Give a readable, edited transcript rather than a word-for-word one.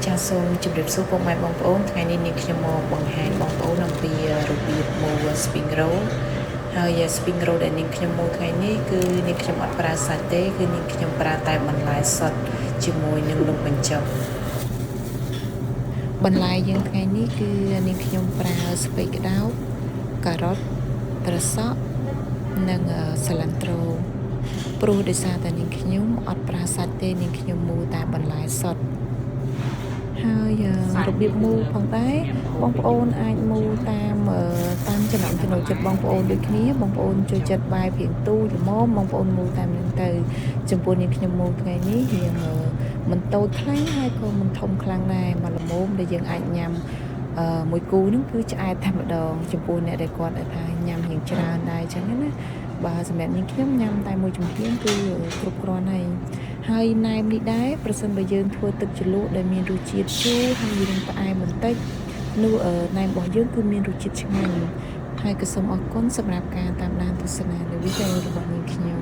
ចាសូមជម្រាបសួរពុកម៉ែបងប្អូនថ្ងៃនេះនាងខ្ញុំមកបង្ហាញបងប្អូនអំពីរបៀបម៉ូ spring roll ហើយ spring roll ដែលនាងខ្ញុំម៉ូថ្ងៃនេះគឺនាងខ្ញុំអត់ប្រើសាច់ទេគឺនាងខ្ញុំប្រើតែបន្លែសុទ្ធជាមួយនឹងនំបញ្ចុកបន្លែយើងថ្ងៃនេះគឺនាងខ្ញុំប្រើស្ពៃក្តោបការ៉ុតត្រសក់និងសាឡាន់ត្រូព្រោះដោយសារតែនាងខ្ញុំអត់ប្រើសាច់ទេនាងខ្ញុំម៉ូតែបន្លែសុទ្ធហើយរបៀបមូលផងដែរបងប្អូនអាចមូលតាមចំណង់ចំណូលចិត្តបងប្អូនដូចគ្នាបងប្អូនចូលចិត្តបាយព្រៀងទូល្មមបងប្អូនមូលតាមនឹងទៅចំពោះនាងខ្ញុំមូលថ្ងៃនេះរៀងមិនតូចខ្លាំងហើយក៏មិនធំខ្លាំងដែរមកល្មមដែលយើងអាចញ៉ាំមួយគូហ្នឹងគឺឆ្អែតតែម្ដងចំពោះអ្នកដែលគាត់ថាញ៉ាំរៀងច្រើនដែរអញ្ចឹងណាបាទសម្រាប់នាងខ្ញុំញ៉ាំតែមួយចំហៀងគឺគ្រប់គ្រាន់ហើយណែមនេះដែរប្រសិនបើយើងធ្វើទឹកជ្រលក់ដែលមានរសជាតិជូរហើយយើងផ្អែមបន្តិចនោះណែមរបស់យើងគឺមានរសជាតិឆ្ងាញ់ហើយក៏សូមអរគុណសម្រាប់ការតាមដានទស្សនានៅវីដេអូរបស់នាងខ្ញុំ